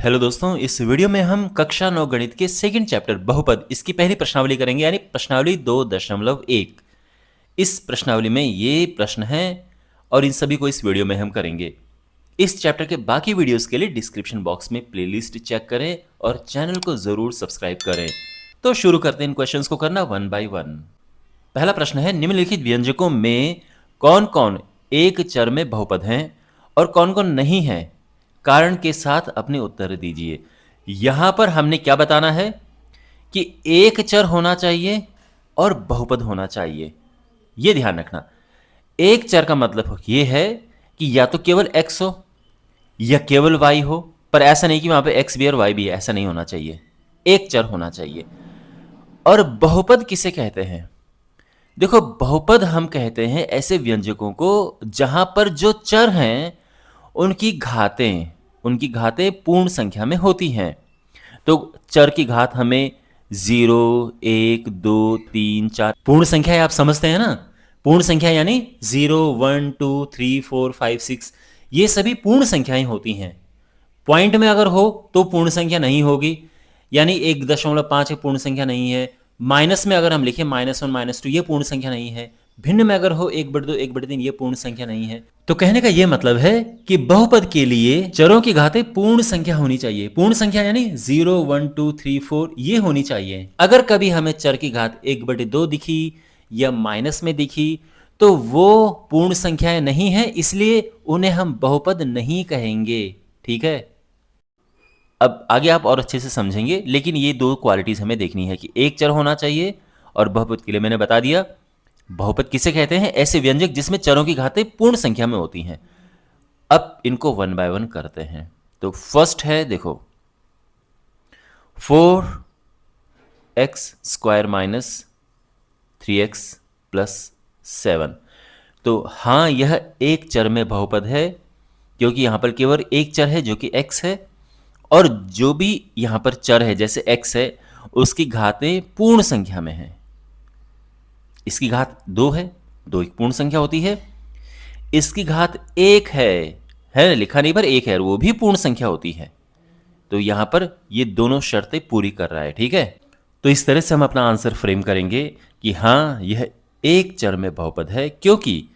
Hello दोस्तों, इस video में हम कक्षा 9 गणित के सेकंड चैप्टर बहुपद इसकी पहली प्रश्नावली करेंगे, यानी प्रश्नावली 2.1। इस प्रश्नावली में ये प्रश्न हैं और इन सभी को इस वीडियो में हम करेंगे। इस चैप्टर के बाकी वीडियोस के लिए डिस्क्रिप्शन बॉक्स में प्लेलिस्ट चेक करें और चैनल को ज़रूर सब्सक्राइब करें। तो शुरू करते हैं इन क्वेश्चंस को करना वन बाय वन। पहला प्रश्न है, निम्नलिखित व्यंजकों में कौन कौन एक चर में बहुपद हैं और कौन कौन नहीं हैं? कारण के साथ अपने उत्तर दीजिए। यहां पर हमने क्या बताना है कि एक चर होना चाहिए और बहुपद होना चाहिए। यह ध्यान रखना। एक चर का मतलब यह है कि या तो केवल x हो या केवल y हो, पर ऐसा नहीं कि वहां पे x भी और y भी है, ऐसा नहीं होना चाहिए। एक चर होना चाहिए। और बहुपद किसे कहते हैं? देखो, बहुपद हम कहते हैं ऐसे व्यंजकों को जहां पर जो चर हैं उनकी घातें पूर्ण संख्या में होती हैं। तो चर की घात हमें 0, 1, 2, 3, 4 पूर्ण संख्या है, आप समझते हैं ना? पूर्ण संख्या यानी 0, 1, 2, 3, 4, 5, 6 ये सभी पूर्ण संख्याएं होती हैं। पॉइंट में अगर हो तो पूर्ण संख्या नहीं होगी, यानी 1.5 पूर्ण संख्या नहीं है। माइनस में अगर हम लिखें -1, -2 ये पूर्ण संख्या नहीं है। भिन्न में अगर हो 1/2, 1/3 ये पूर्ण संख्या नहीं है। तो कहने का ये मतलब है कि बहुपद के लिए चरों की घातें पूर्ण संख्या होनी चाहिए। पूर्ण संख्या यानी 0, 1, 2, 3, 4 ये होनी चाहिए। अगर कभी हमें चर की घात 1/2 दिखी या माइनस में दिखी तो वो पूर्ण संख्याएं नहीं है, इसलिए उन्हें हम बहुपद नहीं कहेंगे। ठीक है, अब आगे आप और अच्छे से समझेंगे, लेकिन ये दो क्वालिटीज हमें देखनी है कि एक चर होना चाहिए और बहुपद के लिए मैंने बता दिया। बहुपद किसे कहते हैं? ऐसे व्यंजक जिसमें चरों की घातें पूर्ण संख्या में होती हैं। अब इनको वन बाय वन करते हैं। तो फर्स्ट है, देखो 4x² - 3x + 7। तो हाँ, यह एक चर में बहुपद है क्योंकि यहां पर केवल एक चर है जो कि x है, और जो भी यहां पर चर है जैसे x है उसकी घातें पूर्ण संख्या में है। इसकी घात 2 है, 2 एक पूर्ण संख्या होती है। इसकी घात 1 है लिखा नहीं पर 1 है, और वो भी पूर्ण संख्या होती है। तो यहां पर ये दोनों शर्तें पूरी कर रहा है। ठीक है, तो इस तरह से हम अपना आंसर फ्रेम करेंगे कि हाँ, यह एक चर में बहुपद है, क्योंकि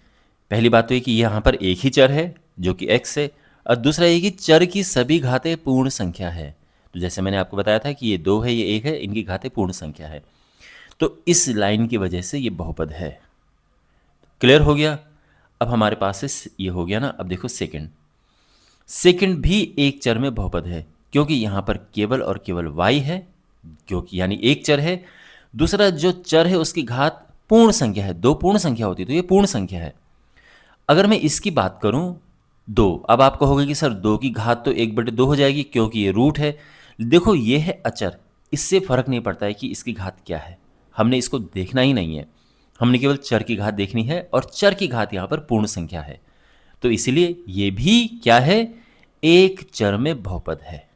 पहली बात तो ये कि यहां पर एक ही चर है जो कि x है, और दूसरा ये कि चर की सभी घातें पूर्ण संख्या है। तो जैसे मैंने आपको बताया था कि ये 2 है, ये 1 है, इनकी घातें पूर्ण संख्या है। तो इस लाइन की वजह से ये बहुपद है। क्लियर हो गया? अब हमारे पास से ये हो गया ना। अब देखो सेकंड भी एक चर में बहुपद है, क्योंकि यहां पर केवल और केवल y है, क्योंकि यानी एक चर है। दूसरा जो चर है उसकी घात पूर्ण संख्या है, 2 पूर्ण संख्या होती है, तो ये पूर्ण संख्या है। अगर मैं इसकी बात करूं 2, अब आप कहोगे कि सर 2 की घात तो 1/2 हो जाएगी क्योंकि ये रूट है। देखो, ये है अचर, इससे फर्क नहीं पड़ता है कि इसकी घात क्या है, हमने इसको देखना ही नहीं है। हमने केवल चर की घात देखनी है, और चर की घात यहाँ पर पूर्ण संख्या है। तो इसीलिए ये भी क्या है? एक चर में बहुपद है।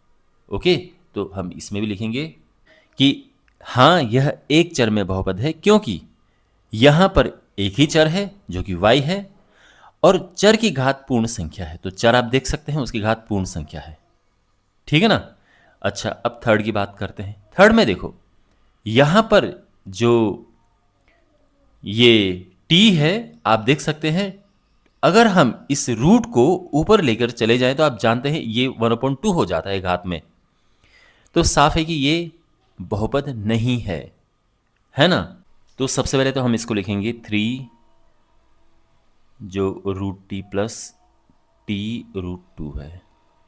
ओके, तो हम इसमें भी लिखेंगे कि हाँ, यह एक चर में बहुपद है क्योंकि यहाँ पर एक ही चर है जो कि y है, और चर की घात पूर्ण संख्या है। तो चर आप देख सकते हैं उसकी घात पूर्ण संख्या है। ठीक है ना? अच्छा, अब थर्ड की बात करते हैं। थर्ड में देखो, यहां पर जो ये t है आप देख सकते हैं, अगर हम इस रूट को ऊपर लेकर चले जाएं तो आप जानते हैं ये 1/2 हो जाता है घात में। तो साफ है कि ये बहुपद नहीं है ना? तो सबसे पहले तो हम इसको लिखेंगे 3 जो √t + t√2 है।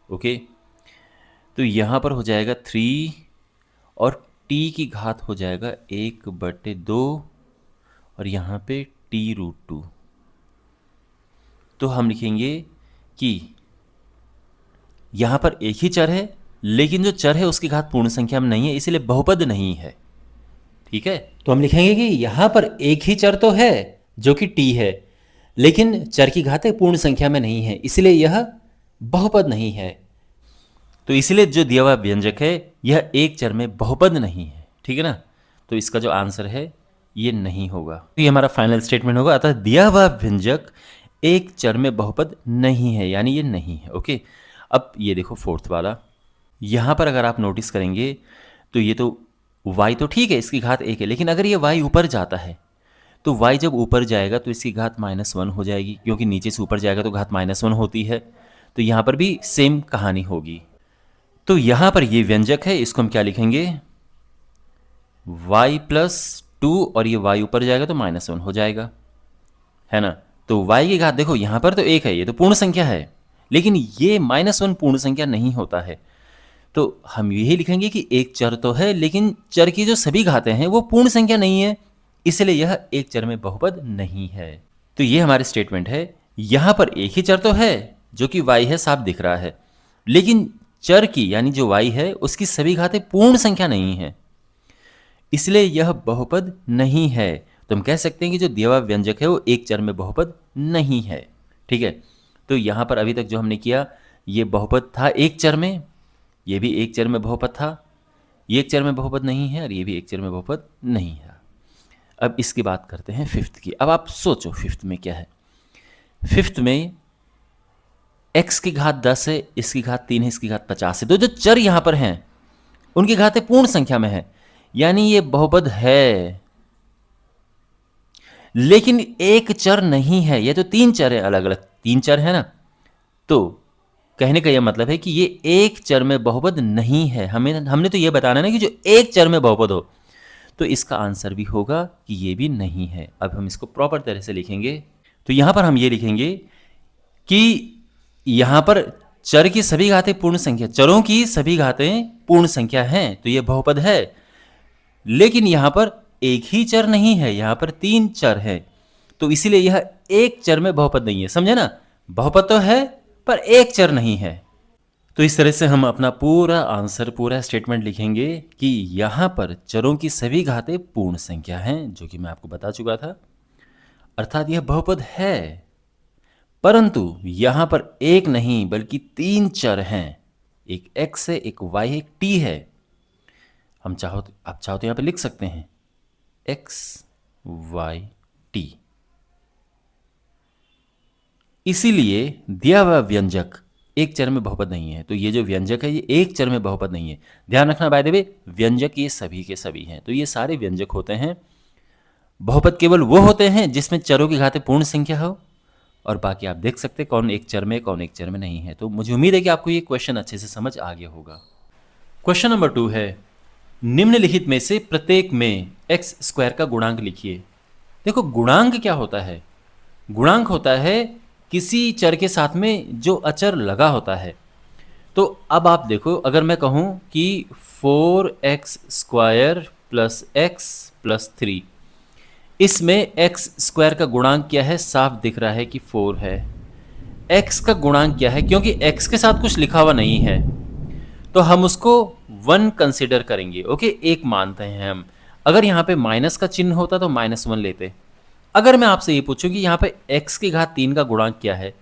ओके, तो यहां पर हो जाएगा 3 और t की घात हो जाएगा 1/2, और यहाँ पे t√2। तो हम लिखेंगे कि यहाँ पर एक ही चर है, लेकिन जो चर है उसकी घात पूर्ण संख्या में नहीं है, इसलिए बहुपद नहीं है। ठीक है, तो हम लिखेंगे कि यहाँ पर एक ही चर तो है जो कि t है, लेकिन चर की घातें पूर्ण संख्या में नहीं है, इसलिए यह बहुपद नहीं है। तो इसलिए जो दिया हुआ व्यंजक है यह एक चर में बहुपद नहीं है। ठीक है ना? तो इसका जो आंसर है ये नहीं होगा। तो ये हमारा फाइनल स्टेटमेंट होगा, अतः दिया हुआ व्यंजक एक चर में बहुपद नहीं है, यानी ये नहीं है। ओके, अब ये देखो फोर्थ वाला, यहाँ पर अगर आप नोटिस करेंगे तो ये तो y तो ठीक है, इसकी घात 1 है, लेकिन अगर ये y ऊपर जाता है तो y जब ऊपर जाएगा तो इसकी घात -1 हो जाएगी, क्योंकि नीचे से ऊपर जाएगा तो घात -1 होती है। तो यहाँ पर भी सेम कहानी होगी। तो यहाँ पर ये व्यंजक है, इसको हम क्या लिखेंगे, y + 2, और ये y ऊपर जाएगा तो -1 हो जाएगा, है ना। तो y की घात देखो यहाँ पर तो 1 है, ये तो पूर्ण संख्या है, लेकिन ये -1 पूर्ण संख्या नहीं होता है। तो हम यही लिखेंगे कि एक चर तो है, लेकिन चर की जो सभी घातें हैं वो पूर्ण संख्या नहीं है, इसलिए यह एक चर में बहुपद नहीं है। तो ये हमारी स्टेटमेंट है। यहाँ पर एक ही चर तो है जो कि y है, साफ दिख रहा है, लेकिन चर की यानी जो y है उसकी सभी घातें पूर्ण संख्या नहीं है, इसलिए यह बहुपद नहीं है। तो हम कह सकते हैं कि जो दिया हुआ व्यंजक है वो एक चर में बहुपद नहीं है। ठीक है, तो यहाँ पर अभी तक जो हमने किया ये बहुपद था एक चर में, ये भी एक चर में बहुपद था, ये एक चर में बहुपद नहीं है, और ये भी एक चर में बहुपद नहीं है। अब इसकी बात करते हैं फिफ्थ की। अब आप सोचो फिफ्थ में क्या है। फिफ्थ में x की घात 10 है, इसकी घात 3 है, इसकी घात 50 है। तो जो चर यहाँ पर हैं उनकी घातें पूर्ण संख्या में है, यानी ये बहुपद है, लेकिन एक चर नहीं है। ये तो तीन चर है, अलग अलग तीन चर है ना। तो कहने का यह मतलब है कि ये एक चर में बहुपद नहीं है। हमने तो ये बताना ना कि जो एक चर में बहुपद हो, तो इसका आंसर भी होगा कि ये भी नहीं है। अब हम इसको प्रॉपर तरह से लिखेंगे। तो यहां पर हम ये लिखेंगे कि यहां पर चर की सभी घातें पूर्ण संख्या, चरों की सभी घातें पूर्ण संख्या हैं, तो ये बहुपद है। लेकिन यहां पर एक ही चर नहीं है, यहां पर तीन चर हैं, तो इसीलिए यह एक चर में बहुपद नहीं है। समझे ना, बहुपद तो है पर एक चर नहीं है। तो इस तरह से हम अपना पूरा आंसर, पूरा स्टेटमेंट लिखेंगे कि यहां पर चरों की सभी घातें पूर्ण संख्या हैं, जो कि मैं आपको बता चुका था, अर्थात यह बहुपद है। परंतु यहां पर एक नहीं बल्कि तीन चर हैं, एक x है, एक y है, एक t है। आप चाहो तो यहां पे लिख सकते हैं x y t। इसीलिए दिया हुआ व्यंजक एक चर में बहुपद नहीं है। तो ये जो व्यंजक है ये एक चर में बहुपद नहीं है। ध्यान रखना बाय द वे, व्यंजक ये सभी के सभी हैं। तो ये सारे व्यंजक होते हैं। बहुपद केवल वो होते हैं जिसमें चरों की घातें पूर्ण संख्या हो, और बाकी आप देख सकते हैं कौन एक चर में कौन एक चर में नहीं है। तो मुझे उम्मीद है कि आपको ये क्वेश्चन अच्छे से समझ आ गया होगा। क्वेश्चन नंबर 2 है, निम्नलिखित में से प्रत्येक में एक्स स्क्वायर का गुणांक लिखिए। देखो गुणांक क्या होता है, गुणांक होता है किसी चर के साथ में जो अचर लगा होता है। तो अब आप देखो, अगर मैं कहूं कि 4x² + x + 3, इसमें x स्क्वायर का गुणांक क्या है, साफ दिख रहा है कि 4 है। x का गुणांक क्या है, क्योंकि x के साथ कुछ लिखा हुआ नहीं है तो हम उसको 1 कंसिडर करेंगे। ओके, एक मानते हैं हम। अगर यहाँ पे माइनस का चिन्ह होता तो -1 लेते। अगर मैं आपसे ये पूछूं कि यहाँ पे x की घात 3 का गुणांक क्या है,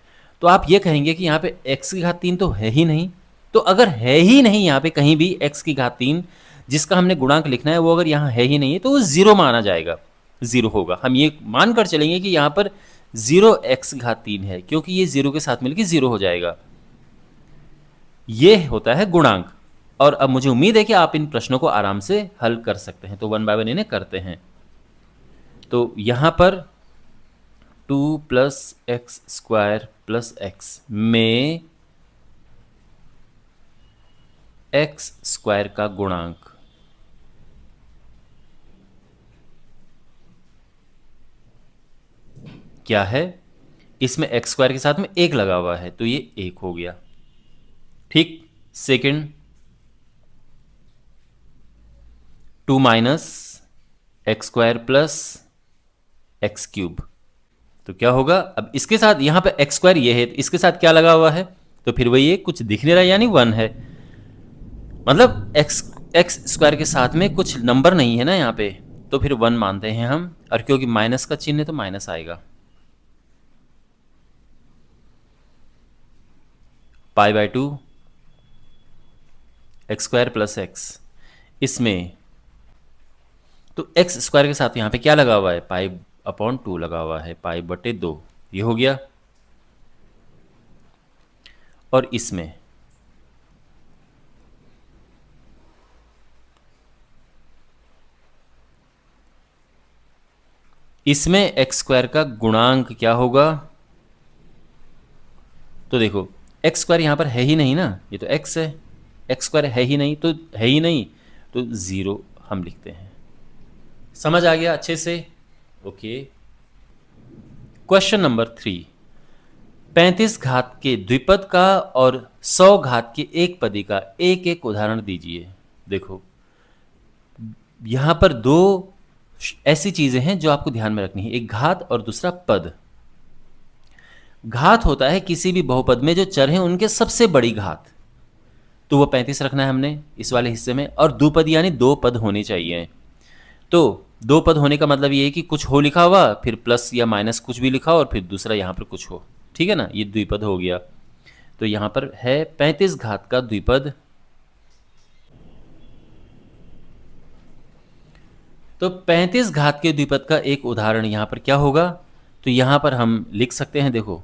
तो आप ये कहेंगे कि यहाँ पे x की घात 3 तो है ही नहीं। तो अगर है ही नहीं यहाँ पे कहीं भी x की घात 3 जिसका हमने गुणांक लिखना है, वो अगर यहाँ है ही नहीं है तो वो 0 माना जाएगा, 0 होगा। हम ये मानकर चलेंगे कि यहाँ पर 0x घात 3 है, क्योंकि ये 0 के साथ मिलकर 0 हो जाएगा। ये होता है गुणांक। और अब मुझे उम्मीद है कि आप इन प्रश्नों को आराम से हल कर सकते हैं। तो 1 बाय 1 इन्हें करते हैं। तो यहां पर 2 + x² + x में x² का गुणांक क्या है, इसमें x² के साथ में 1 लगा हुआ है तो ये 1 हो गया। ठीक, सेकंड 2 - x² + x³। तो क्या होगा, अब इसके साथ यहाँ पे x² ये है, इसके साथ क्या लगा हुआ है, तो फिर वही कुछ दिख नहीं रहा, यानी 1 है। मतलब x² के साथ में कुछ नंबर नहीं है ना यहाँ पे, तो फिर 1 मानते हैं हम। और क्योंकि माइनस का चिन्ह है तो माइनस आएगा। π/2 x² + x, इसमें तो x² के साथ यहाँ पे क्या लगा हुआ है, π/2 लगा हुआ है, π/2, ये हो गया। और इसमें इसमें एक्स स्क्वायर का गुणांक क्या होगा? तो देखो एक्स स्क्वायर यहाँ पर है ही नहीं ना, ये तो एक्स है, एक्स स्क्वायर है ही नहीं, तो है ही नहीं, तो ज़ीरो हम लिखते हैं। समझ आ गया अच्छे से? ओके। क्वेश्चन नंबर 3, 35 घात के द्विपद का और 100 घात के एक पदी का एक एक उदाहरण दीजिए। देखो यहाँ पर दो ऐसी चीज़ें हैं जो आपको ध्यान में रखनी है, एक घात और दूसरा पद। घात होता है किसी भी बहुपद में जो चर हैं उनके सबसे बड़ी घात, तो वो 35 रखना है हमने इस वाले हिस्से में। और द्विपद यानी दो पद होने चाहिए। तो दो पद होने का मतलब ये है कि कुछ हो लिखा हुआ, फिर प्लस या माइनस कुछ भी लिखा हो, और फिर दूसरा यहाँ पर कुछ हो, ठीक है ना, ये द्विपद हो गया। तो यहाँ पर है 35 घात का द्विपद। तो 35 घात के द्विपद का एक उदाहरण यहाँ पर क्या होगा? तो यहाँ पर हम लिख सकते हैं, देखो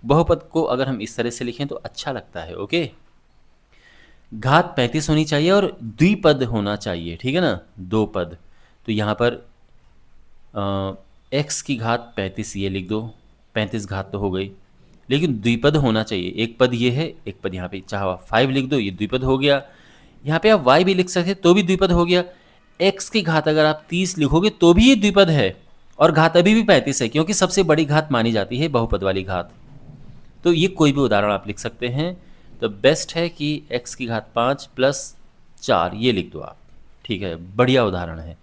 बहुपद को अगर हम इस तरह से लिखें तो अच्छा लगता है। ओके, घात 35 होनी चाहिए और द्विपद होना चाहिए, ठीक है ना, दो पद। तो यहाँ पर एक्स की घात 35 ये लिख दो, 35 घात तो हो गई, लेकिन द्विपद होना चाहिए। एक पद ये है, एक पद यहाँ पे, चाहे 5 लिख दो, ये द्विपद हो गया। यहाँ पे आप y भी लिख सकते तो भी द्विपद हो गया। x की घात अगर आप 30 लिखोगे तो भी ये द्विपद है, और घात अभी भी 35 है, क्योंकि सबसे बड़ी घात मानी जाती है बहुपद वाली घात। तो ये कोई भी उदाहरण आप लिख सकते हैं। तो बेस्ट है कि x की घात 5 प्लस 4 ये लिख दो आप, ठीक है, बढ़िया उदाहरण है।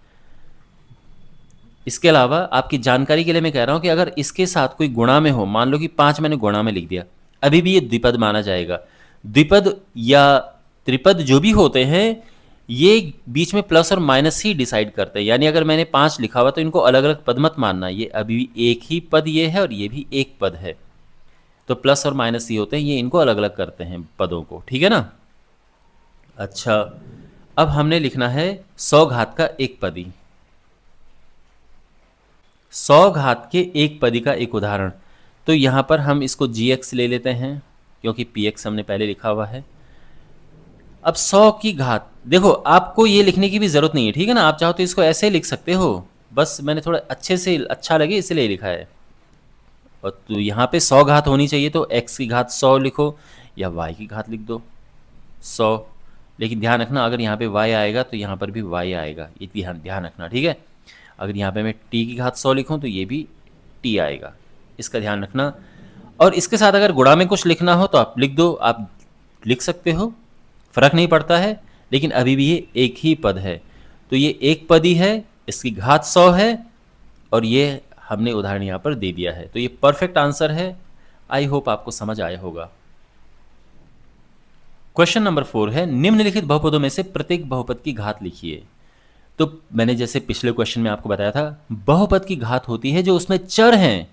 इसके अलावा आपकी जानकारी के लिए मैं कह रहा हूँ कि अगर इसके साथ कोई गुणा में हो, मान लो कि 5 मैंने गुणा में लिख दिया, अभी भी ये द्विपद माना जाएगा। द्विपद या त्रिपद जो भी होते हैं ये बीच में प्लस और माइनस ही डिसाइड करते हैं। यानी अगर मैंने 5 लिखा हुआ तो इनको अलग अलग पद मत मानना, ये अभी भी एक ही पद ये है और ये भी एक पद है। तो प्लस और माइनस ही होते हैं, ये इनको अलग अलग करते हैं पदों को, ठीक है ना। अच्छा, अब हमने लिखना है 100 घात का एक पदी। 100 घात के एक पदी का एक उदाहरण। तो यहाँ पर हम इसको gx ले लेते हैं, क्योंकि px हमने पहले लिखा हुआ है। अब 100 की घात, देखो आपको ये लिखने की भी ज़रूरत नहीं है, ठीक है ना, आप चाहो तो इसको ऐसे ही लिख सकते हो, बस मैंने थोड़ा अच्छे से अच्छा लगे इसलिए लिखा है। और तो यहाँ पे 100 घात होनी चाहिए, तो x की घात 100 लिखो या y की घात लिख दो 100। लेकिन ध्यान रखना अगर यहाँ पे y आएगा तो यहाँ पर भी y आएगा, ये ध्यान रखना, ठीक है। अगर यहाँ पे मैं t की घात 100 लिखूँ तो ये भी t आएगा, इसका ध्यान रखना। और इसके साथ अगर गुणा में कुछ लिखना हो तो आप लिख दो, आप लिख सकते हो, फ़र्क नहीं पड़ता है, लेकिन अभी भी ये एक ही पद है। तो ये एक पद ही है, इसकी घात 100 है, और ये हमने उदाहरण यहाँ पर दे दिया है। तो ये परफेक्ट आंसर है। आई होप आपको समझ आया होगा। क्वेश्चन नंबर 4 है, निम्नलिखित बहुपदों में से प्रत्येक बहुपद की घात लिखिए। तो मैंने जैसे पिछले क्वेश्चन में आपको बताया था, बहुपद की घात होती है जो उसमें चर हैं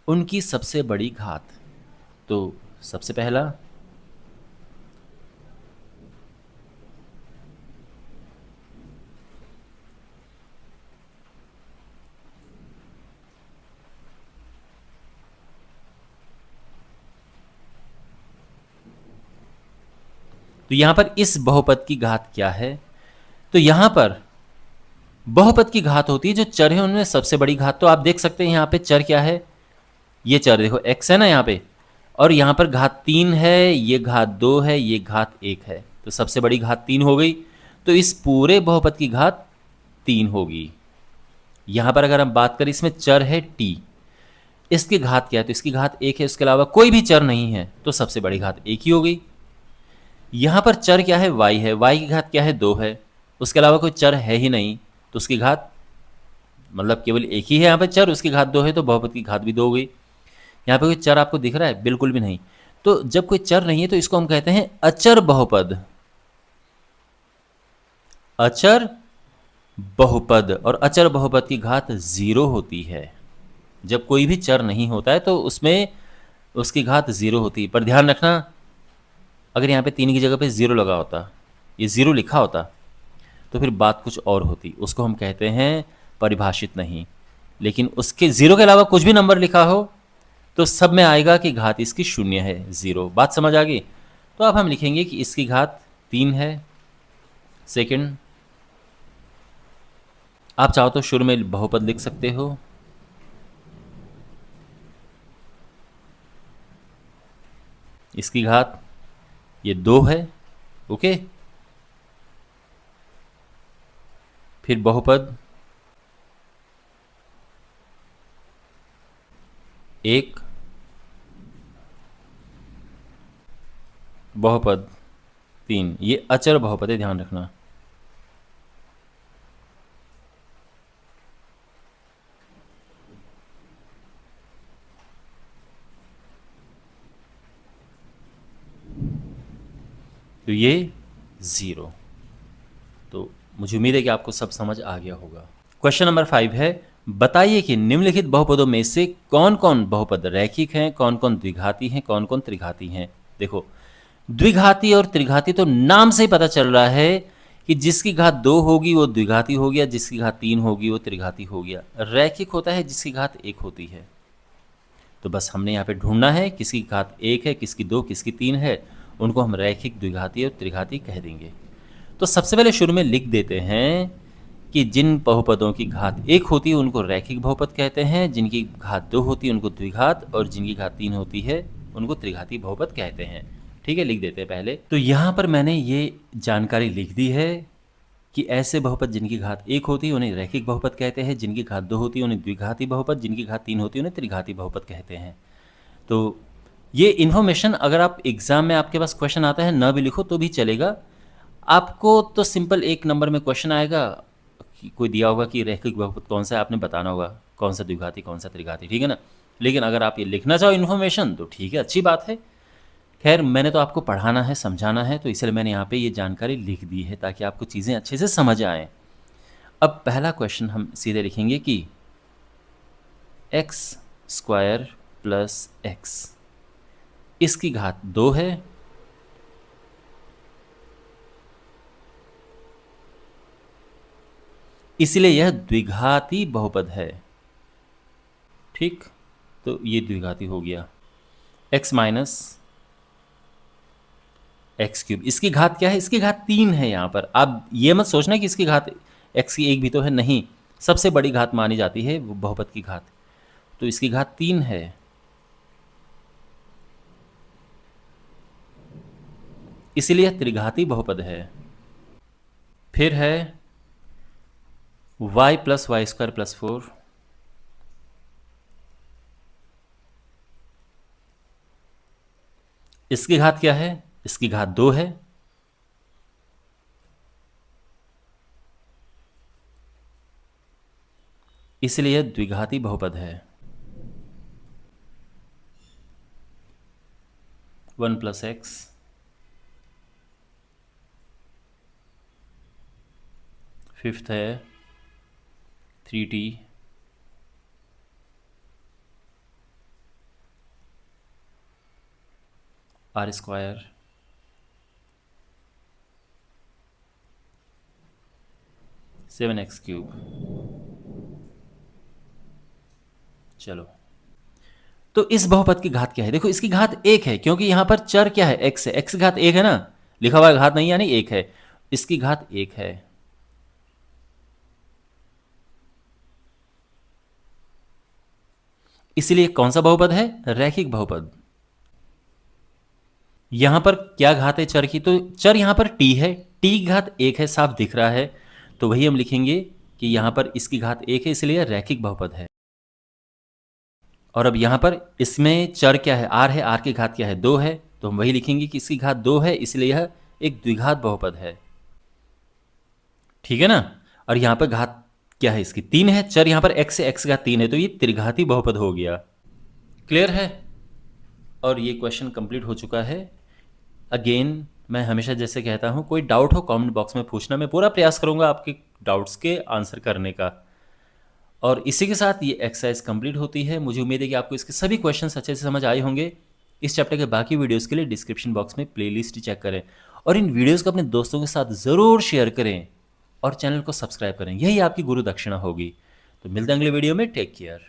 उनकी सबसे बड़ी घात। तो सबसे पहला, तो यहां पर इस बहुपद की घात क्या है? तो यहां पर बहुपद की घात होती है जो चर है उनमें सबसे बड़ी घात। तो आप देख सकते हैं यहाँ पे चर क्या है, ये चर देखो x है ना यहाँ पे, और यहाँ पर घात 3 है, ये घात 2 है, ये घात 1 है, तो सबसे बड़ी घात 3 हो गई। तो इस पूरे बहुपद की घात 3 होगी। यहाँ पर अगर हम बात करें, इसमें चर है t, इसकी घात क्या है? तो इसकी घात 1 है, उसके अलावा कोई भी चर नहीं है, तो सबसे बड़ी घात 1 ही हो गई। यहाँ पर चर क्या है? y है, y की घात क्या है? 2 है, उसके अलावा कोई चर है ही नहीं, तो उसकी घात मतलब केवल एक ही है यहाँ पे चर, उसकी घात 2 है, तो बहुपद की घात भी 2 हो गई। यहाँ पे कोई चर आपको दिख रहा है? बिल्कुल भी नहीं। तो जब कोई चर नहीं है तो इसको हम कहते हैं अचर बहुपद। अचर बहुपद, और अचर बहुपद की घात 0 होती है। जब कोई भी चर नहीं होता है तो उसमें उसकी घात 0 होती है। पर ध्यान रखना, अगर यहाँ पे 3 की जगह पे 0 लगा होता, ये 0 लिखा होता, तो फिर बात कुछ और होती, उसको हम कहते हैं परिभाषित नहीं। लेकिन उसके 0 के अलावा कुछ भी नंबर लिखा हो तो सब में आएगा कि घात इसकी 0 है, 0। बात समझ आ गई? तो अब हम लिखेंगे कि इसकी घात 3 है। सेकंड, आप चाहो तो शुरू में बहुपद लिख सकते हो, इसकी घात ये 2 है, ओके। फिर बहुपद 1, बहुपद 3, ये अचर बहुपद है, ध्यान रखना। तो ये 0। तो मुझे उम्मीद है कि आपको सब समझ आ गया होगा। क्वेश्चन नंबर 5 है, बताइए कि निम्नलिखित बहुपदों में से कौन कौन बहुपद रैखिक हैं, कौन कौन द्विघाती हैं, कौन कौन त्रिघाती हैं। देखो, द्विघाती और त्रिघाती तो नाम से ही पता चल रहा है कि जिसकी घात 2 होगी वो द्विघाती हो गया, जिसकी घात 3 होगी वो त्रिघाती हो गया। रैखिक होता है जिसकी घात 1 होती है। तो बस हमने यहाँ पे ढूंढना है किसकी घात 1 है, किसकी 2, किसकी 3 है, उनको हम रैखिक, द्विघाती और त्रिघाती कह देंगे। तो सबसे पहले शुरू में लिख देते हैं कि जिन बहुपदों की घात 1 होती है उनको रैखिक बहुपद कहते हैं, जिनकी घात 2 होती है उनको द्विघात, और जिनकी घात 3 होती है उनको त्रिघाती बहुपद कहते हैं। ठीक है, लिख देते हैं पहले। तो यहाँ पर मैंने ये जानकारी लिख दी है कि ऐसे बहुपद जिनकी घात 1 होती है उन्हें रैखिक बहुपद कहते हैं, जिनकी घात 2 होती है उन्हें द्विघाती बहुपद, जिनकी घात 3 होती है उन्हें त्रिघाती बहुपद कहते हैं। तो ये इन्फॉर्मेशन अगर आप एग्ज़ाम में आपके पास क्वेश्चन आता है ना भी लिखो तो भी चलेगा। आपको तो सिंपल 1 नंबर में क्वेश्चन आएगा कि कोई दिया होगा कि रैखिक बहुपद कौन सा है, आपने बताना होगा कौन सा द्विघाती कौन सा त्रिघाती, ठीक है ना। लेकिन अगर आप ये लिखना चाहो इन्फॉर्मेशन तो ठीक है, अच्छी बात है। खैर, मैंने तो आपको पढ़ाना है, समझाना है, तो इसलिए मैंने यहाँ पे ये जानकारी लिख दी है ताकि आपको चीज़ें अच्छे से समझ आएँ। अब पहला क्वेश्चन हम सीधे लिखेंगे कि एक्स स्क्वायर प्लस एक्स, इसकी घात 2 है, इसलिए यह द्विघाती बहुपद है। ठीक, तो ये द्विघाती हो गया। x माइनस एक्स क्यूब, इसकी घात क्या है, इसकी घात 3 है। यहाँ पर आप ये मत सोचना कि इसकी घात x की 1 भी तो है, नहीं, सबसे बड़ी घात मानी जाती है वो बहुपद की घात, तो इसकी घात 3 है, इसलिए त्रिघाती बहुपद है। फिर है y plus y square plus 4, इसकी घात क्या है, इसकी घात 2 है, इसलिए द्विघाती बहुपद है। 1 प्लस एक्स, फिफ्थ है 3t, r square, seven x cube. चलो, तो इस बहुपद की घात क्या है, देखो इसकी घात 1 है क्योंकि यहां पर चर क्या है, x है, x की घात 1 है ना, लिखा हुआ घात नहीं यानी 1 है, इसकी घात 1 है, इसलिए कौन सा बहुपद है, रैखिक बहुपद। यहां पर क्या घात है चर की, तो चर यहां पर t है, t की घात 1 है, साफ दिख रहा है, तो वही हम लिखेंगे कि यहां पर इसकी घात 1 है, इसलिए रैखिक बहुपद है। और अब यहां पर इसमें चर क्या है, r है, r की घात क्या है, 2 है, तो हम वही लिखेंगे कि इसकी घात 2 है, इसलिए यह एक द्विघात बहुपद है। ठीक है ना। और यहां पर घात क्या है, इसकी 3 है, चर यहां पर x है, x घात 3 है, तो ये त्रिघाती बहुपद हो गया। क्लियर है। और ये क्वेश्चन कंप्लीट हो चुका है। अगेन मैं हमेशा जैसे कहता हूँ, कोई डाउट हो कमेंट बॉक्स में पूछना, मैं पूरा प्रयास करूँगा आपके डाउट्स के आंसर करने का। और इसी के साथ ये एक्सरसाइज कंप्लीट होती है। मुझे उम्मीद है कि आपको इसके सभी क्वेश्चंस अच्छे से समझ आए होंगे। इस चैप्टर के बाकी वीडियोस के लिए डिस्क्रिप्शन बॉक्स में प्लेलिस्ट चेक करें और इन वीडियोस को अपने दोस्तों के साथ ज़रूर शेयर करें और चैनल को सब्सक्राइब करें, यही आपकी गुरु दक्षिणा होगी। तो मिलते हैं अगले वीडियो में, टेक केयर।